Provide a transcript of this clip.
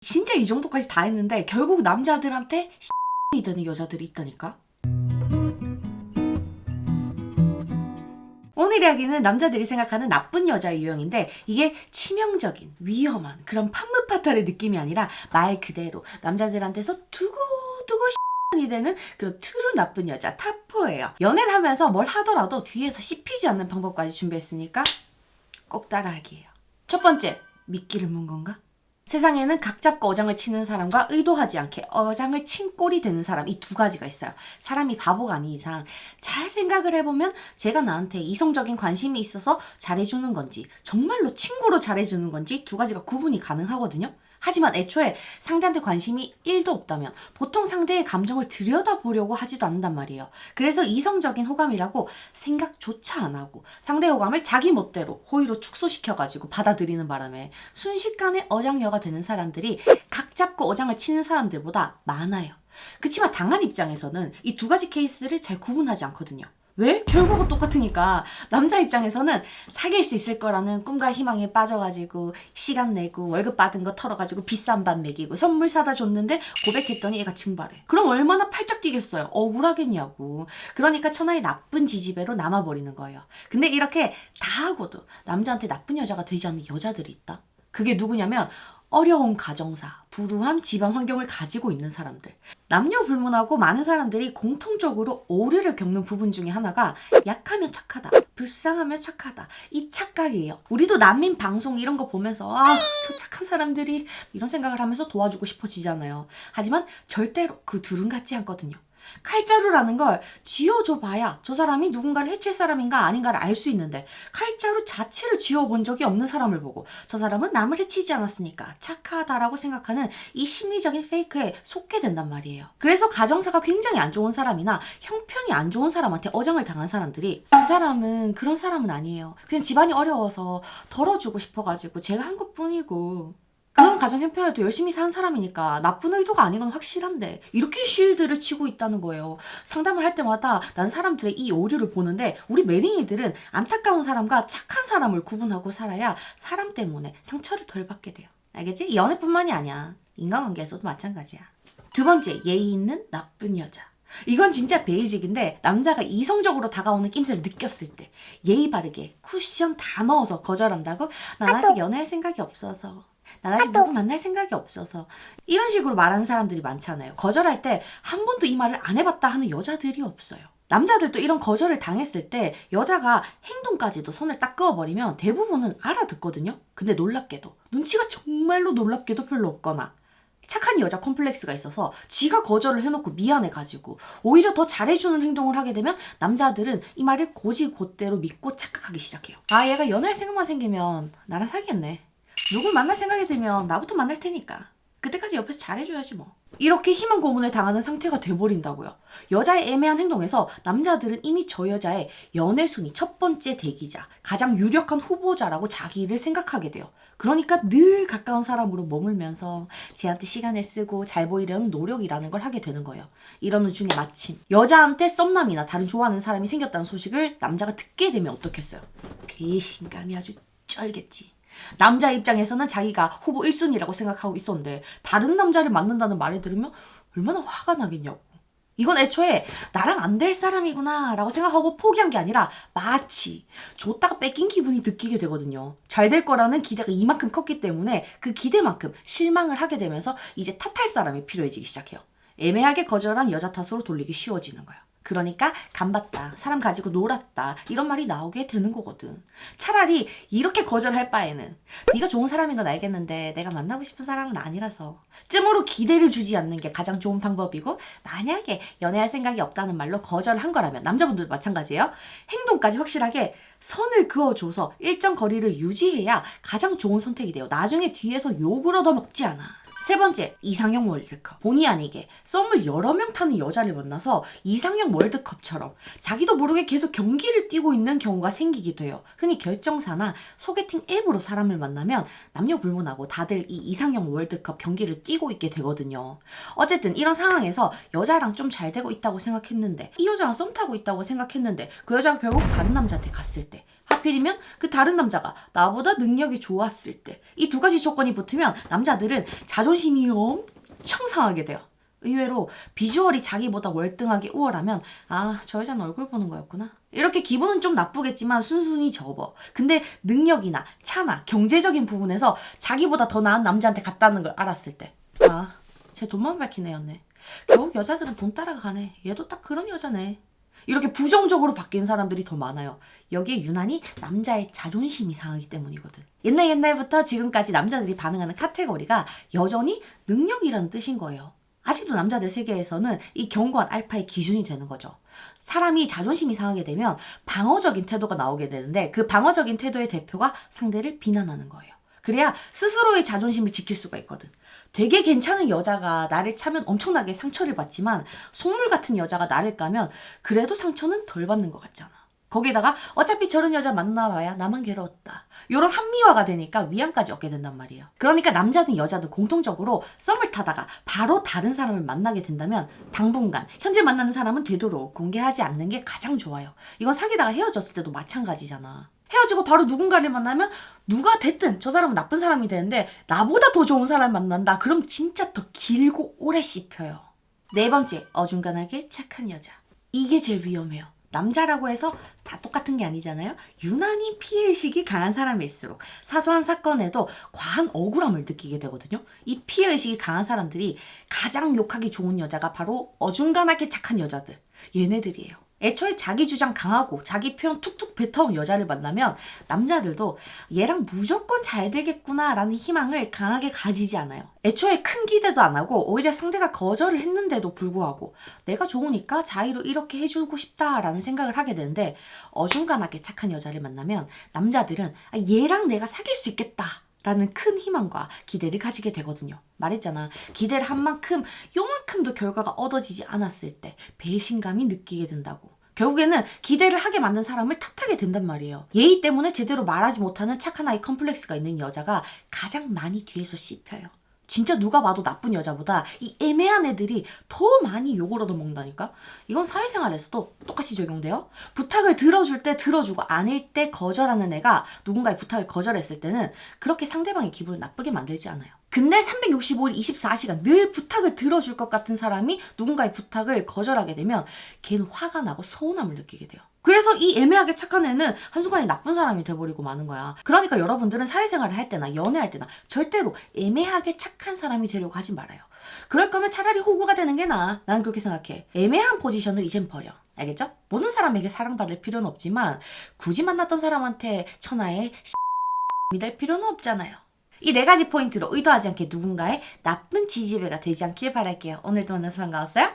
진짜 이 정도까지 다 했는데 결국 남자들한테 이 되는 여자들이 있다니까. 오늘 이야기는 남자들이 생각하는 나쁜 여자의 유형인데 이게 치명적인, 위험한 그런 판무파탈의 느낌이 아니라 말 그대로 남자들한테서 두고두고 이 되는 그런 트루 나쁜 여자 탑4예요. 연애를 하면서 뭘 하더라도 뒤에서 씹히지 않는 방법까지 준비했으니까 꼭 따라하기예요. 첫 번째, 미끼를 문 건가? 세상에는 각 잡고 어장을 치는 사람과 의도하지 않게 어장을 친 꼴이 되는 사람, 이 두 가지가 있어요. 사람이 바보가 아닌 이상 잘 생각을 해보면 제가 나한테 이성적인 관심이 있어서 잘해주는 건지 정말로 친구로 잘해주는 건지 두 가지가 구분이 가능하거든요. 하지만 애초에 상대한테 관심이 1도 없다면 보통 상대의 감정을 들여다보려고 하지도 않는단 말이에요. 그래서 이성적인 호감이라고 생각조차 안 하고 상대 호감을 자기 멋대로 호의로 축소시켜가지고 받아들이는 바람에 순식간에 어장녀가 되는 사람들이 각 잡고 어장을 치는 사람들보다 많아요. 그치만 당한 입장에서는 이 두 가지 케이스를 잘 구분하지 않거든요. 왜? 결과가 똑같으니까. 남자 입장에서는 사귈 수 있을 거라는 꿈과 희망에 빠져가지고 시간 내고 월급 받은 거 털어가지고 비싼 밥 먹이고 선물 사다 줬는데 고백했더니 얘가 증발해. 그럼 얼마나 팔짝 뛰겠어요. 억울하겠냐고. 그러니까 천하의 나쁜 지지배로 남아버리는 거예요. 근데 이렇게 다 하고도 남자한테 나쁜 여자가 되지 않는 여자들이 있다? 그게 누구냐면 어려운 가정사, 불우한 집안 환경을 가지고 있는 사람들. 남녀 불문하고 많은 사람들이 공통적으로 오류를 겪는 부분 중에 하나가 약하면 착하다, 불쌍하면 착하다. 이 착각이에요. 우리도 난민 방송 이런 거 보면서 저 착한 사람들이 이런 생각을 하면서 도와주고 싶어지잖아요. 하지만 절대로 그 둘은 같지 않거든요. 칼자루라는 걸 쥐어줘 봐야 저 사람이 누군가를 해칠 사람인가 아닌가를 알 수 있는데 칼자루 자체를 쥐어본 적이 없는 사람을 보고 저 사람은 남을 해치지 않았으니까 착하다라고 생각하는 이 심리적인 페이크에 속게 된단 말이에요. 그래서 가정사가 굉장히 안 좋은 사람이나 형편이 안 좋은 사람한테 어장을 당한 사람들이 그 사람은 그런 사람은 아니에요. 그냥 집안이 어려워서 덜어주고 싶어가지고 제가 한 것뿐이고 그런 가정 형편에도 열심히 사는 사람이니까 나쁜 의도가 아닌 건 확실한데 이렇게 쉴드를 치고 있다는 거예요. 상담을 할 때마다 난 사람들의 이 오류를 보는데 우리 매린이들은 안타까운 사람과 착한 사람을 구분하고 살아야 사람 때문에 상처를 덜 받게 돼요. 알겠지? 연애뿐만이 아니야. 인간관계에서도 마찬가지야. 두 번째, 예의 있는 나쁜 여자. 이건 진짜 베이직인데 남자가 이성적으로 다가오는 낌새를 느꼈을 때 예의 바르게 쿠션 다 넣어서 거절한다고? 난 아직 연애할 생각이 없어서, 난 아직 누구 만날 생각이 없어서 이런 식으로 말하는 사람들이 많잖아요. 거절할 때 한 번도 이 말을 안 해봤다 하는 여자들이 없어요. 남자들도 이런 거절을 당했을 때 여자가 행동까지도 선을 딱 그어버리면 대부분은 알아듣거든요. 근데 놀랍게도 눈치가 정말로 놀랍게도 별로 없거나 착한 여자 컴플렉스가 있어서 지가 거절을 해놓고 미안해가지고 오히려 더 잘해주는 행동을 하게 되면 남자들은 이 말을 곧이곧대로 믿고 착각하기 시작해요. 얘가 연애할 생각만 생기면 나랑 사귀겠네. 누굴 만날 생각이 들면 나부터 만날 테니까 그때까지 옆에서 잘해줘야지 뭐. 이렇게 희망 고문을 당하는 상태가 돼버린다고요. 여자의 애매한 행동에서 남자들은 이미 저 여자의 연애 순위 첫 번째 대기자, 가장 유력한 후보자라고 자기를 생각하게 돼요. 그러니까 늘 가까운 사람으로 머물면서 쟤한테 시간을 쓰고 잘 보이려는 노력이라는 걸 하게 되는 거예요. 이러는 중에 마침 여자한테 썸남이나 다른 좋아하는 사람이 생겼다는 소식을 남자가 듣게 되면 어떻겠어요? 배신감이 아주 쩔겠지. 남자 입장에서는 자기가 후보 1순위라고 생각하고 있었는데 다른 남자를 만난다는 말을 들으면 얼마나 화가 나겠냐고. 이건 애초에 나랑 안 될 사람이구나 라고 생각하고 포기한 게 아니라 마치 줬다가 뺏긴 기분이 느끼게 되거든요. 잘 될 거라는 기대가 이만큼 컸기 때문에 그 기대만큼 실망을 하게 되면서 이제 탓할 사람이 필요해지기 시작해요. 애매하게 거절한 여자 탓으로 돌리기 쉬워지는 거야. 그러니까 간봤다, 사람 가지고 놀았다 이런 말이 나오게 되는 거거든. 차라리 이렇게 거절할 바에는 네가 좋은 사람인 건 알겠는데 내가 만나고 싶은 사람은 아니라서 쯤으로 기대를 주지 않는 게 가장 좋은 방법이고, 만약에 연애할 생각이 없다는 말로 거절한 거라면 남자분들도 마찬가지예요. 행동까지 확실하게 선을 그어줘서 일정 거리를 유지해야 가장 좋은 선택이 돼요. 나중에 뒤에서 욕을 얻어먹지 않아. 세 번째, 이상형 월드컵. 본의 아니게 썸을 여러 명 타는 여자를 만나서 이상형 월드컵처럼 자기도 모르게 계속 경기를 뛰고 있는 경우가 생기기도 해요. 흔히 결정사나 소개팅 앱으로 사람을 만나면 남녀 불문하고 다들 이 이상형 월드컵 경기를 뛰고 있게 되거든요. 어쨌든 이런 상황에서 여자랑 좀 잘 되고 있다고 생각했는데, 이 여자랑 썸 타고 있다고 생각했는데 그 여자가 결국 다른 남자한테 갔을 때 하필이면 그 다른 남자가 나보다 능력이 좋았을 때 이 두 가지 조건이 붙으면 남자들은 자존심이 엄청 상하게 돼요. 의외로 비주얼이 자기보다 월등하게 우월하면 아, 저 여자는 얼굴 보는 거였구나. 이렇게 기분은 좀 나쁘겠지만 순순히 접어. 근데 능력이나 차나 경제적인 부분에서 자기보다 더 나은 남자한테 갔다는 걸 알았을 때 아, 쟤 돈만 밝힌 애였네. 결국 여자들은 돈 따라가네. 얘도 딱 그런 여자네. 이렇게 부정적으로 바뀐 사람들이 더 많아요. 여기에 유난히 남자의 자존심이 상하기 때문이거든. 옛날부터 지금까지 남자들이 반응하는 카테고리가 여전히 능력이라는 뜻인 거예요. 아직도 남자들 세계에서는 이 견고한 알파의 기준이 되는 거죠. 사람이 자존심이 상하게 되면 방어적인 태도가 나오게 되는데 그 방어적인 태도의 대표가 상대를 비난하는 거예요. 그래야 스스로의 자존심을 지킬 수가 있거든. 되게 괜찮은 여자가 나를 차면 엄청나게 상처를 받지만 속물 같은 여자가 나를 까면 그래도 상처는 덜 받는 것 같잖아. 거기다가 어차피 저런 여자 만나봐야 나만 괴로웠다. 이런 합리화가 되니까 위안까지 얻게 된단 말이에요. 그러니까 남자든 여자든 공통적으로 썸을 타다가 바로 다른 사람을 만나게 된다면 당분간 현재 만나는 사람은 되도록 공개하지 않는 게 가장 좋아요. 이건 사귀다가 헤어졌을 때도 마찬가지잖아. 헤어지고 바로 누군가를 만나면 누가 됐든 저 사람은 나쁜 사람이 되는데 나보다 더 좋은 사람을 만난다. 그럼 진짜 더 길고 오래 씹혀요. 네 번째, 어중간하게 착한 여자. 이게 제일 위험해요. 남자라고 해서 다 똑같은 게 아니잖아요. 유난히 피해의식이 강한 사람일수록 사소한 사건에도 과한 억울함을 느끼게 되거든요. 이 피해의식이 강한 사람들이 가장 욕하기 좋은 여자가 바로 어중간하게 착한 여자들. 얘네들이에요. 애초에 자기 주장 강하고 자기 표현 툭툭 뱉어온 여자를 만나면 남자들도 얘랑 무조건 잘 되겠구나 라는 희망을 강하게 가지지 않아요. 애초에 큰 기대도 안 하고 오히려 상대가 거절을 했는데도 불구하고 내가 좋으니까 자의로 이렇게 해주고 싶다라는 생각을 하게 되는데 어중간하게 착한 여자를 만나면 남자들은 얘랑 내가 사귈 수 있겠다 라는 큰 희망과 기대를 가지게 되거든요. 말했잖아. 기대를 한 만큼 요만큼도 결과가 얻어지지 않았을 때 배신감이 느끼게 된다고. 결국에는 기대를 하게 만든 사람을 탓하게 된단 말이에요. 예의 때문에 제대로 말하지 못하는 착한 아이 컴플렉스가 있는 여자가 가장 많이 뒤에서 씹혀요. 진짜 누가 봐도 나쁜 여자보다 이 애매한 애들이 더 많이 욕을 얻어먹는다니까? 이건 사회생활에서도 똑같이 적용돼요. 부탁을 들어줄 때 들어주고 아닐 때 거절하는 애가 누군가의 부탁을 거절했을 때는 그렇게 상대방의 기분을 나쁘게 만들지 않아요. 근데 365일 24시간 늘 부탁을 들어줄 것 같은 사람이 누군가의 부탁을 거절하게 되면 걔는 화가 나고 서운함을 느끼게 돼요. 그래서 이 애매하게 착한 애는 한순간에 나쁜 사람이 돼버리고 마는 거야. 그러니까 여러분들은 사회생활을 할 때나 연애할 때나 절대로 애매하게 착한 사람이 되려고 하지 말아요. 그럴 거면 차라리 호구가 되는 게 나아. 나는 그렇게 생각해. 애매한 포지션을 이젠 버려. 알겠죠? 모든 사람에게 사랑받을 필요는 없지만 굳이 만났던 사람한테 천하의 X이 될 필요는 없잖아요. 이 네 가지 포인트로 의도하지 않게 누군가의 나쁜 지지배가 되지 않길 바랄게요. 오늘도 만나서 반가웠어요?